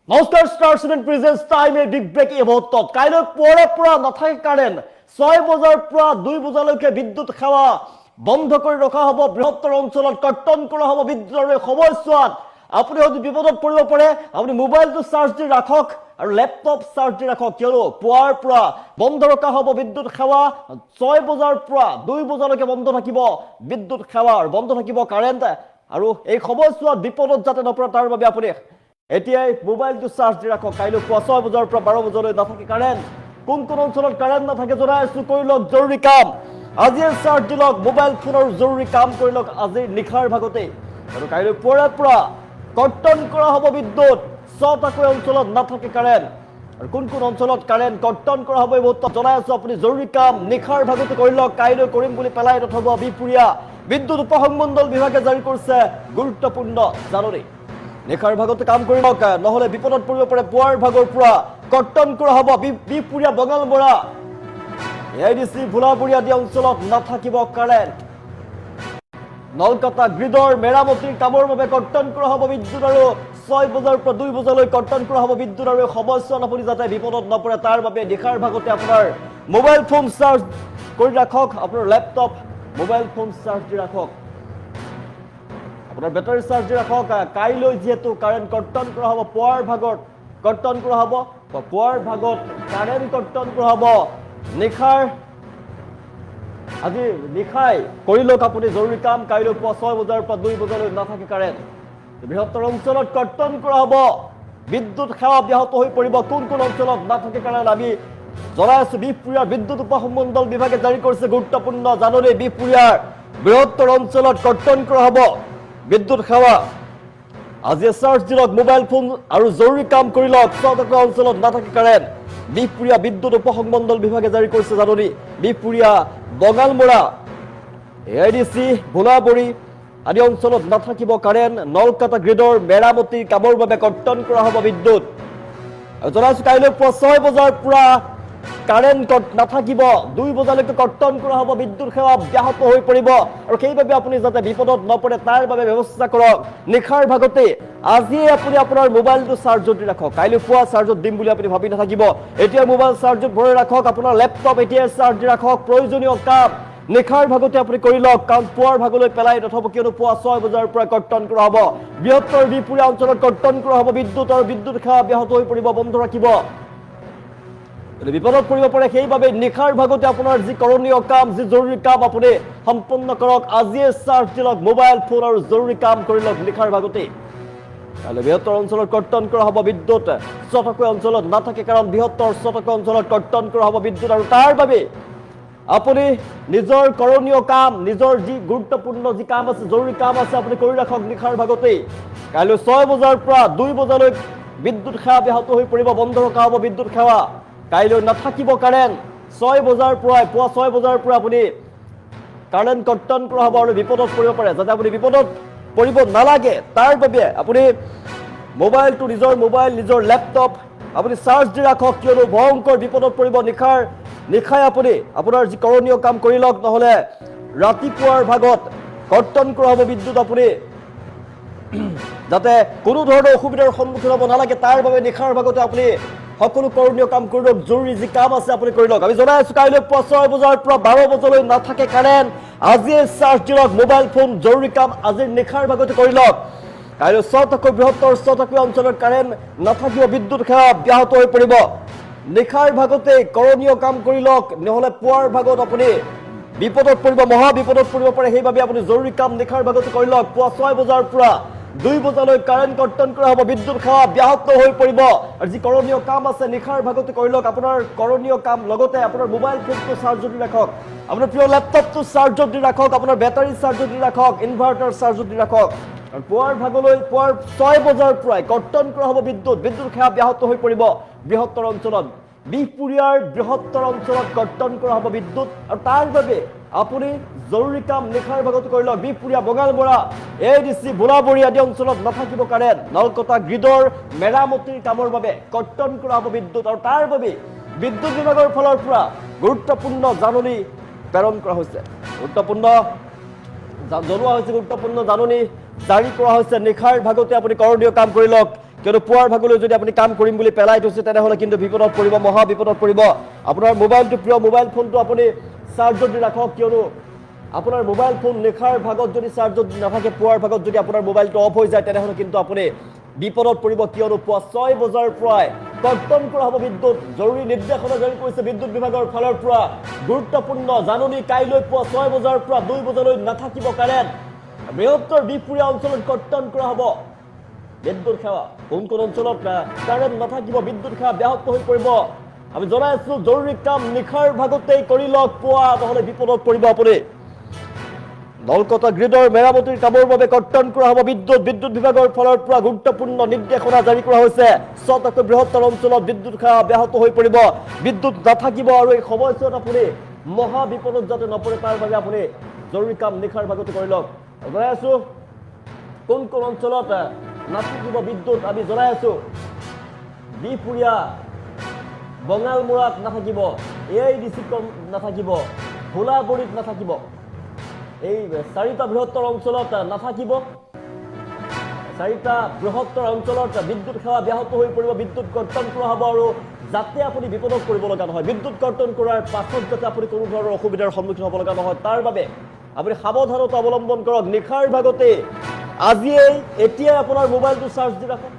নমস্কাৰ star cement presents time a big break এই মুহূৰ্তত কাইলৈ পুৱাৰে পৰা নাথাকে কাৰেণ্ট 6 বজাৰ পৰা 2 বজালৈকে বিদ্যুৎ সেৱা বন্ধ কৰি ৰখা হ'ব বৃহত্তৰ অঞ্চলত কৰ্তন কৰা হ'ব বিদ্যুৎৰ সময়ছোৱাত আপুনি হয়তো বিপদত পৰিব পাৰে আপুনি মোবাইলটো চাৰ্জ দি ৰাখক আৰু ল্যাপটপ চাৰ্জ দি ৰাখক কিয়নো পুৱাৰ পৰা বন্ধ ৰখা হ'ব বিদ্যুৎ সেৱা 6 বজাৰ পৰা 2 বজালৈকে বন্ধ থাকিব বিদ্যুৎ সেৱা আৰু বন্ধ থাকিব কাৰেণ্ট আৰু এই সময়ছোৱাত বিপদত যাতে নপৰে তাৰ বাবে আপুনি এতিয়াই মোবাইলটো চাৰ্জ দি ৰাখক কাইলৈ পুৱা 6 বজাৰ পৰা 12 বজালৈ নাথাকে কাৰেণ্ট কোন অঞ্চলত কাৰেণ্ট নাথাকে জনাই আছো কৰি লওক জৰুৰী কাম আজিয়ে চাৰ্জ দি লওক মোবাইল ফোনৰ জৰুৰী কাম কৰি লওক আজি নিশাৰ ভাগতে আৰু কাইলৈ পুৱাৰে পৰা কৰ্তন কৰা হ'ব বিদ্যুৎ 6টাকৈ অঞ্চলত নাথাকে কাৰেণ্ট আৰু কোন অঞ্চলত কাৰেণ্ট কৰ্তন কৰা হ'ব এই মুহূৰ্তত জনাই আছো আপুনি জৰুৰী কাম নিশাৰ ভাগতে কৰি লওক কাইলৈ কৰিম বুলি পেলাই নথব বিপুৰীয়া বিদ্যুৎ উপসংমণ্ডল বিভাগে জাৰি কৰিছে গুৰুত্বপূৰ্ণ জাননী নিশাৰ ভাগতে কাম কৰি লওক নহলে বিপদত পৰিব পাৰে পুৱাৰ ভাগৰ পৰা কৰ্তন কৰা হ'ব বিপুৰীয়া বঙালমৰা এআইডিসি ভোলাবুৰী আদি অঞ্চলত নাথাকিব কাৰেণ্ট নলকাতা গ্ৰিডৰ মেৰামতিৰ কামৰ বাবে কৰ্তন কৰা হ'ব বিদ্যুৎ আৰু 6 বজাৰ পৰা 2 বজালৈ কৰ্তন কৰা হ'ব বিদ্যুৎ আৰু সমস্যা আপুনি যাতে বিপদত নপৰে তাৰ বাবে নিশাৰ ভাগতে আপোনাৰ মোবাইল ফোন চাৰ্জ কৰি ৰাখক আপোনাৰ ল্যাপটপ মোবাইল ফোন চাৰ্জ দি ৰাখক আপোনাৰ বেটাৰী চাৰ্জ দি ৰাখক কাইলৈ যেহেতু কাৰেণ্ট কৰ্তন কৰা হ'ব পুৱাৰ ভাগত কৰ্তন কৰা হ'ব পুৱাৰ ভাগত কাৰেণ্ট কৰ্তন কৰা হ'ব নিশাৰ আজি নিশাই কৰি লওক আপুনি জৰুৰী কাম কাইলৈ পুৱা 6 বজাৰ পৰা 2 বজালৈ নাথাকে কাৰেণ্ট বৃহত্তৰ অঞ্চলত কৰ্তন কৰা হ'ব বিদ্যুৎ সেৱা ব্যাহত হৈ পৰিব কোন অঞ্চলত নাথাকে কাৰেণ্ট আমি জনাই আছো বিপুৰীয়াৰ বিদ্যুৎ উপসংমণ্ডল বিভাগে জাৰি কৰিছে গুৰুত্বপূৰ্ণ জাননী বিপুৰীয়াৰ বৃহত্তৰ অঞ্চলত কৰ্তন কৰা হ'ব বিদ্যুৎ সেৱা আজি চাৰ্জ দি লওক মোবাইল ফোন আৰু জৰুৰী কাম কৰি লওক 6টাকৈ অঞ্চলত নাথাকে কাৰেণ্ট বিপুৰীয়া বিদ্যুৎ উপসংমণ্ডল বিভাগে জাৰি কৰিছে জাননী বিপুৰীয়া বঙালমৰা এআইডিসি ভোলাবুৰী আদি অঞ্চলত নাথাকিব কাৰেণ্ট নলকাতা গ্ৰিডৰ মেৰামতিৰ কামৰ বাবে কৰ্তন কৰা হ'ব বিদ্যুৎ আৰু জনাইছো কাইলৈ পুৱা 6 বজাৰ পৰা কাৰেণ্ট নাথাকিব 2 বজালৈকে কৰ্তন কৰা হ'ব বিদ্যুৎ সেৱা ব্যাহত হৈ পৰিব আৰু সেইবাবে আপুনি যাতে বিপদত নপৰে তাৰ বাবে ব্যৱস্থা কৰক নিশাৰ ভাগতে আজি আপুনি আপোনাৰ মোবাইলটো চাৰ্জত ৰাখক কাইলৈ পুৱা চাৰ্জত দিম বুলি আপুনি ভাবি নাথাকিব এতিয়া মোবাইল চাৰ্জত ভৰাই ৰাখক আপোনাৰ ল্যাপটপ এতিয়া চাৰ্জ ৰাখক প্ৰয়োজনীয় কাম নিশাৰ ভাগতে আপুনি কৰি লওক কাৰণ পুৱাৰ ভাগলৈ পেলাই নথব কিয়নো পুৱা 6 বজাৰ পৰা কৰ্তন কৰা হ'ব বৃহত্তৰ বিপুৰীয়া অঞ্চলত কৰ্তন কৰা হ'ব বিদ্যুৎ আৰু বিদ্যুৎ সেৱা ব্যাহত হৈ পৰিব বন্ধ ৰাখিব বিপদত পৰিব পাৰে সেইবাবে নিশাৰ ভাগতে আপোনাৰ যি কৰণীয় কাম যি জৰুৰী কাম আপুনি সম্পূৰ্ণ কৰক আজিয়ে চাৰ্জ দি লওক মোবাইল ফোন আৰু জৰুৰী কাম কৰি লওক নিশাৰ ভাগতে কাইলৈ বৃহত্তৰ অঞ্চলত কৰ্তন কৰা হ'ব বিদ্যুৎ 6টাকৈ অঞ্চলত নাথাকে কাৰণ বৃহত্তৰ 6টাকৈ অঞ্চলত কৰ্তন কৰা হ'ব বিদ্যুৎ আৰু তাৰ বাবে আপুনি নিজৰ কৰণীয় কাম নিজৰ যি গুৰুত্বপূৰ্ণ যি কাম আছে জৰুৰী কাম আছে আপুনি কৰি ৰাখক নিশাৰ ভাগতে কাইলৈ 6 বজাৰ পৰা 2 বজালৈ বিদ্যুৎ সেৱা ব্যাহত হৈ পৰিব বন্ধ ৰখা হ'ব বিদ্যুৎ সেৱা কাইলৈ নাথাকিব কাৰেণ্ট 6 বজাৰ পৰা পুৱা 6 বজাৰ পৰা আপুনি কাৰেণ্ট কৰ্তন কৰা হ'ব আৰু বিপদত পৰিব পাৰে যাতে আপুনি বিপদত পৰিব নালাগে তাৰ বাবে আপুনি মোবাইলটো নিজৰ মোবাইল নিজৰ ল্যাপটপ আপুনি চাৰ্জ দি ৰাখক কিয়নো ভয়ংকৰ বিপদত পৰিব নিশাই আপুনি আপোনাৰ যি কৰণীয় কাম কৰি লওক নহলে ৰাতিপুৱাৰ ভাগত কৰ্তন কৰা হ'ব বিদ্যুৎ আপুনি যাতে কোনো ধৰণৰ অসুবিধাৰ সন্মুখীন হ'ব নালাগে তাৰ বাবে নিশাৰ ভাগতে আপুনি সকলো কৰণীয় কাম কৰি লওক জৰুৰী যি কাম আছে আপুনি কৰি লওক আমি জনাই আছো কাইলৈ পুৱা 6 বজাৰ পৰা 12 বজালৈ নাথাকে কাৰেণ্ট আজিয়ে চাৰ্জ দি লওক মোবাইল ফোন জৰুৰী কাম আজি নিশাৰ ভাগতে কৰি লওক কাইলৈ 6টাকৈ বৃহত্তৰ 6টাকৈ অঞ্চলত কাৰেণ্ট নাথাকিব বিদ্যুৎ সেৱা ব্যাহত হৈ পৰিব নিশাৰ ভাগতে কৰণীয় কাম কৰি লওক নহলে পুৱাৰ ভাগত আপুনি বিপদত পৰিব মহা বিপদত পৰিব পাৰে সেইবাবে আপুনি জৰুৰী কাম নিশাৰ ভাগতে কৰি লওক পুৱা 6 বজাৰ পৰা 2 বজালৈ কাৰেণ্ট কৰ্তন কৰা হ'ব বিদ্যুৎ সেৱা ব্যাহত হৈ পৰিব আৰু যি কৰণীয় কাম আছে নিশাৰ ভাগতে কৰি লওক আপোনাৰ কৰণীয় কাম লগতে আপোনাৰ মোবাইল ফোনটো চাৰ্জত দি ৰাখক আপোনাৰ প্ৰিয় ল্যাপটপটো চাৰ্জত দি ৰাখক আপোনাৰ বেটাৰী চাৰ্জত দি ৰাখক ইনভাৰ্টাৰ চাৰ্জত দি ৰাখক আৰু পুৱাৰ ভাগলৈ পুৱাৰ 6 বজাৰ পৰা কৰ্তন কৰা হ'ব বিদ্যুৎ সেৱা ব্যাহত হৈ পৰিব বৃহত্তৰ অঞ্চলত বিপুৰীয়াৰ বৃহত্তৰ অঞ্চলত কৰ্তন কৰা হ'ব বিদ্যুৎ আৰু তাৰ বাবে আপুনি জৰুৰী কাম নিশাৰ ভাগতে কৰি লওক বিপুৰীয়া বঙালমৰা এআইডিসি ভোলাবুৰী আদি অঞ্চলত নাথাকিব কাৰেণ্ট নলকাতা গ্ৰিডৰ মেৰামতিৰ কামৰ বাবে কৰ্তন কৰা হ'ব বিদ্যুৎ আৰু তাৰ বাবে বিদ্যুৎ বিভাগৰ ফালৰ পৰা গুৰুত্বপূৰ্ণ জাননী প্ৰেৰণ কৰা হৈছে গুৰুত্বপূৰ্ণ জাননী জাৰি কৰা হৈছে নিশাৰ ভাগতে আপুনি কৰণীয় কাম কৰি লওক কিয়নো পুৱাৰ ভাগলৈ যদি আপুনি কাম কৰিম বুলি পেলাই থৈছে তেনেহ'লে কিন্তু বিপদত পৰিব, মহা বিপদত পৰিব। আপোনাৰ মোবাইলটো প্ৰিয় মোবাইল ফোনটো আপুনি চাৰ্জত দি ৰাখক, কিয়নো আপোনাৰ মোবাইল ফোন নিশাৰ ভাগত যদি চাৰ্জত নাথাকে, পুৱাৰ ভাগত যদি আপোনাৰ মোবাইলটো অফ হৈ যায় তেনেহ'লে কিন্তু আপুনি বিপদত পৰিব, কিয়নো পুৱা 6 বজাৰ পৰাই কৰ্তন কৰা হ'ব বিদ্যুৎ। জৰুৰী নিৰ্দেশনা জাৰি কৰিছে বিদ্যুৎ বিভাগৰ ফালৰ পৰা। গুৰুত্বপূৰ্ণ জাননী, কাইলৈ পুৱা 6 বজাৰ পৰা 2 বজালৈ নাথাকিব কাৰেণ্ট। বৃহত্তৰ বিপুৰীয়া অঞ্চলত কৰ্তন কৰা হ'ব বিদ্যুৎ সেৱা। কোন কোন অঞ্চলত কাৰেণ্ট নাথাকিব, বিদ্যুৎ সেৱা ব্যাহত হৈ পৰিব। আমি জনাই আছো জৰুৰী কাম নিশাৰ ভাগতেই কৰি লওক, পুৱা নহ'লে বিপদত পৰিব আপুনি। নলকটা গ্ৰিডৰ মেৰামতিৰ কামৰ বাবে কৰ্তন কৰা হ'ব বিদ্যুৎ। বিদ্যুৎ বিভাগৰ ফালৰ পৰা গুৰুত্বপূৰ্ণ নিৰ্দেশনা জাৰি কৰা হৈছে। ছটাকৈ বৃহত্তৰ অঞ্চলত বিদ্যুৎ সেৱা ব্যাহত হৈ পৰিব, বিদ্যুৎ নাথাকিব। আৰু এই সময়ছোৱাত আপুনি মহা বিপদত যাতে নপৰে তাৰ বাবে আপুনি জৰুৰী কাম নিশাৰ ভাগতে কৰি লওক। জনাই আছো কোন কোন অঞ্চলত নাথাকিব বিদ্যুৎ। আমি জনাই আছো বিপুৰীয়া বঙালমৰাত নাথাকিব, AIDC নাথাকিব, ভোলাবৰীত নাথাকিব, এই 4টা বৃহত্তৰ অঞ্চলত নাথাকিব। 4টা বৃহত্তৰ অঞ্চলত বিদ্যুৎ সেৱা ব্যাহত হৈ পৰিব, বিদ্যুৎ কৰ্তন কৰা হ'ব। আৰু যাতে আপুনি বিপদত পৰিব লগা নহয়, বিদ্যুৎ কৰ্তন কৰাৰ পাছত যাতে আপুনি কোনো ধৰণৰ অসুবিধাৰ সন্মুখীন হ'ব লগা নহয় তাৰ বাবে আপুনি সাৱধানতা অৱলম্বন কৰক। নিশাৰ ভাগতে আজিয়েই এতিয়াই আপোনাৰ মোবাইলটো চাৰ্জ দি ৰাখক,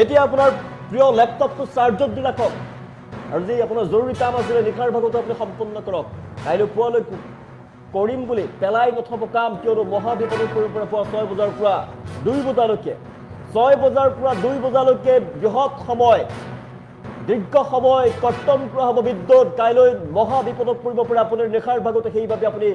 এতিয়া আপোনাৰ প্ৰিয় লেপটপটো চাৰ্জত দি ৰাখক। আৰু যি আপোনাৰ জৰুৰী কাম আছিলে নিশাৰ ভাগতে আপুনি সম্পূৰ্ণ কৰক। কাইলৈ পুৱালৈ কৰিম বুলি পেলাই নথব কাম, কিয়নো মহা বিপদত পৰিব পৰা পুৱা 6 বজাৰ পৰা 2 বজালৈকে। 6 বজাৰ পৰা 2 বজালৈকে বৃহৎ সময়, দীৰ্ঘ সময় কৰ্তন কৰা হ'ব বিদ্যুৎ। কাইলৈ মহা বিপদত পৰিব পাৰে আপোনাৰ নিশাৰ ভাগতে, সেইবাবে আপুনি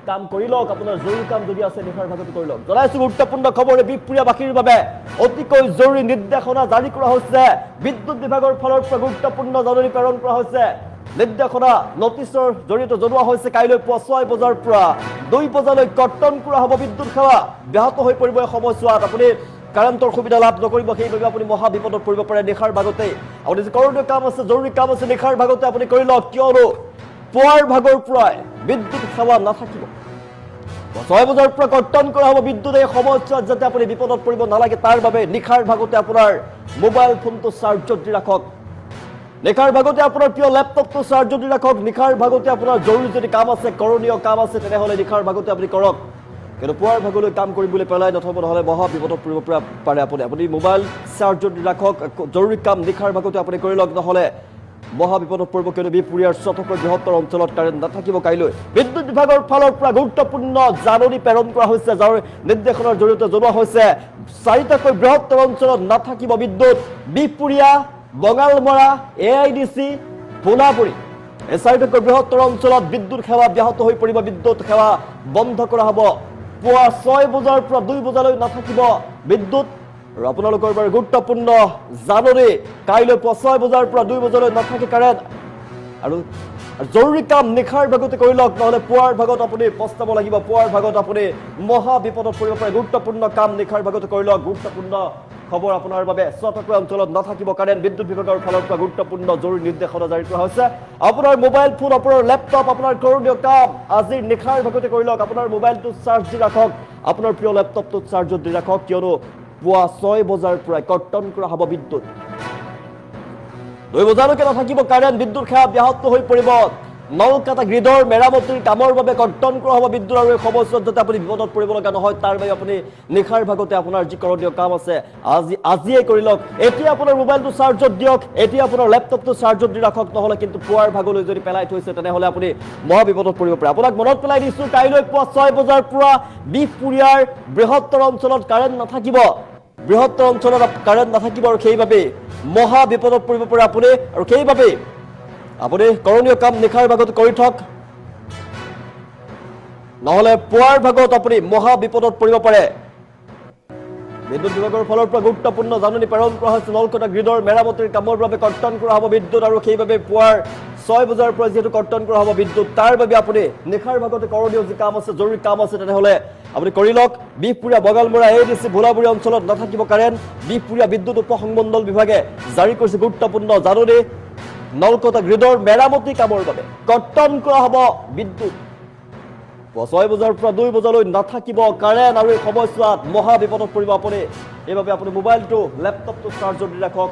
কাম কৰি লওক। আপোনাৰ জৰুৰী কাম যদি আছে নিশাৰ ভাগতে কৰি লওক। জনাইছো গুৰুত্বপূৰ্ণ খবৰ, বিপুৰীয়াবাসীৰ বাবে অতিকৈ জৰুৰী নিৰ্দেশনা জাৰি কৰা হৈছে। বিদ্যুৎ বিভাগৰ ফালৰ পৰা গুৰুত্বপূৰ্ণ জাননী প্ৰেৰণ কৰা হৈছে। নিৰ্দেশনা নটিছৰ জৰিয়তে জনোৱা হৈছে কাইলৈ পুৱা 6 বজাৰ পৰা 2 বজালৈ কৰ্তন কৰা হ'ব বিদ্যুৎ সেৱা ব্যাহত হৈ পৰিব। এই সময়ছোৱাত আপুনি কাৰেণ্টৰ সুবিধা লাভ নকৰিব, সেইবাবে আপুনি মহা বিপদত পৰিব পাৰে নিশাৰ ভাগতেই। আপুনি যি কৰোণীয় কাম আছে, জৰুৰী কাম আছে নিশাৰ ভাগতে আপুনি কৰি লওক, কিয়নো পুৱাৰ ভাগৰ পৰাই বিদ্যুৎ সেৱা নাথাকিব। 6 বজাৰ পৰা কৰ্তন কৰা হ'ব বিদ্যুৎ। এই সময়ছোৱাত যাতে আপুনি বিপদত পৰিব নালাগে তাৰ বাবে নিশাৰ ভাগতে আপোনাৰ মোবাইল ফোনটো চাৰ্জত দি ৰাখক, নিশাৰ ভাগতে আপোনাৰ প্ৰিয় লেপটপটো চাৰ্জত দি ৰাখক। নিশাৰ ভাগতে আপোনাৰ জৰুৰী যদি কাম আছে, কৰণীয় কাম আছে, তেনেহ'লে নিশাৰ ভাগতে আপুনি কৰক, কিন্তু পুৱাৰ ভাগলৈ কাম কৰিম বুলি পেলাই নথব, নহ'লে মহা বিপদত পৰিব পাৰে আপুনি। আপুনি মোবাইল চাৰ্জত দি ৰাখক, জৰুৰী কাম নিশাৰ ভাগতে আপুনি কৰি লওক, নহ'লে মহা বিপদত পৰিব, কিয়নো বিপুৰীয়াৰ 6টাকৈ বৃহত্তৰ অঞ্চলত কাৰেণ্ট নাথাকিব কাইলৈ। বিদ্যুৎ বিভাগৰ ফালৰ পৰা গুৰুত্বপূৰ্ণ জাননী প্ৰেৰণ কৰা হৈছে, যাৰ নিৰ্দেশনাৰ জৰিয়তে জনোৱা হৈছে 4টাকৈ বৃহত্তৰ অঞ্চলত নাথাকিব বিদ্যুৎ। বিপুৰীয়া, বঙালমৰা, AIDC, ভোলাবৰী, এই 4টাকৈ বৃহত্তৰ অঞ্চলত বিদ্যুৎ সেৱা ব্যাহত হৈ পৰিব, বিদ্যুৎ সেৱা বন্ধ কৰা হ'ব। পুৱা 6 বজাৰ পৰা 2 বজালৈ নাথাকিব বিদ্যুৎ। আৰু আপোনালোকৰ বাবে গুৰুত্বপূৰ্ণ জাননী, কাইলৈ পুৱা 6 বজাৰ পৰা 2 বজালৈ নাথাকে কাৰেণ্ট। আৰু জৰুৰী কাম নিশাৰ ভাগতে কৰি লওক, নহ'লে পুৱাৰ ভাগত আপুনি পস্তাব লাগিব, পুৱাৰ ভাগত আপুনি মহা বিপদত পৰিব পাৰে। গুৰুত্বপূৰ্ণ কাম নিশাৰ ভাগতে কৰি লওক। গুৰুত্বপূৰ্ণ খবৰ আপোনাৰ বাবে, 6টাকৈ অঞ্চলত নাথাকিব কাৰেণ্ট। বিদ্যুৎ বিভাগৰ ফালৰ পৰা গুৰুত্বপূৰ্ণ জৰুৰী নিৰ্দেশনা জাৰি কৰা হৈছে। আপোনাৰ মোবাইল ফোন, আপোনাৰ লেপটপ, আপোনাৰ কৰণীয় কাম আজি নিশাৰ ভাগতে কৰি লওক। আপোনাৰ মোবাইলটো চাৰ্জ দি ৰাখক, আপোনাৰ প্ৰিয় লেপটপটো চাৰ্জত দি ৰাখক, কিয়নো পুৱা 6 বজাৰ পৰাই কৰ্তন কৰা হ'ব বিদ্যুৎ। 2 বজালৈকে নাথাকিব কাৰেণ্ট, বিদ্যুৎ সেৱা ব্যাহত হৈ পৰিব। নলকাটা গ্ৰিডৰ মেৰামতিৰ কামৰ বাবে কৰ্তন কৰা হ'ব বিদ্যুৎ। আৰু এই সময়ছোৱাত যাতে আপুনি বিপদত পৰিব লগা নহয় তাৰ বাবে আপুনি নিশাৰ ভাগতে আপোনাৰ যি কৰণীয় কাম আছে আজিয়ে কৰি লওক। এতিয়া আপোনাৰ মোবাইলটো চাৰ্জত দিয়ক, এতিয়া আপোনাৰ লেপটপটো চাৰ্জত দি ৰাখক, নহ'লে কিন্তু পুৱাৰ ভাগলৈ যদি পেলাই থৈছে তেনেহ'লে আপুনি মহা বিপদত পৰিব পাৰে। আপোনাক মনত পেলাই দিছোঁ, কাইলৈ পুৱা 6 বজাৰ পৰা বিপুৰীয়াৰ বৃহত্তৰ অঞ্চলত কাৰেণ্ট নাথাকিব, বৃহত্তৰ অঞ্চলত কাৰেণ্ট নাথাকিব, আৰু সেইবাবে মহা বিপদত পৰিব পাৰে আপুনি। আৰু সেইবাবে আপুনি কৰণীয় কাম নিশাৰ ভাগত কৰি থওক, নহ'লে পুৱাৰ ভাগত আপুনি মহা বিপদত পৰিব পাৰে। বিদ্যুৎ বিভাগৰ ফালৰ পৰা গুৰুত্বপূৰ্ণ জাননী প্ৰেৰণ কৰা হৈছে। নলকটা গ্ৰিডৰ মেৰামতিৰ কামৰ বাবে কৰ্তন কৰা হ'ব বিদ্যুৎ। আৰু সেইবাবে পুৱাৰ 6 বজাৰ পৰা যিহেতু কৰ্তন কৰা হ'ব বিদ্যুৎ, তাৰ বাবে আপুনি নিশাৰ ভাগতে কৰণীয় যি কাম আছে, জৰুৰী কাম আছে, তেনেহ'লে আপুনি কৰি লওক। বিপুৰীয়া, বঙালমৰা, AIDC, ভোলাবৰী অঞ্চলত নাথাকিব কাৰেণ্ট। বিপুৰীয়া বিদ্যুৎ উপসংমণ্ডল বিভাগে জাৰি কৰিছে গুৰুত্বপূৰ্ণ জাননী। নলকটা গ্ৰিডৰ মেৰামতি কামৰ বাবে কৰ্তন কৰা হ'ব বিদ্যুৎ। 6 বজাৰ পৰা 2 বজালৈ নাথাকিব কাৰেণ্ট আৰু এই সময়ছোৱাত মহা বিপদত পৰিব আপুনি। এইবাবে আপুনি মোবাইলটো লেপটপটো চাৰ্জত দি ৰাখক।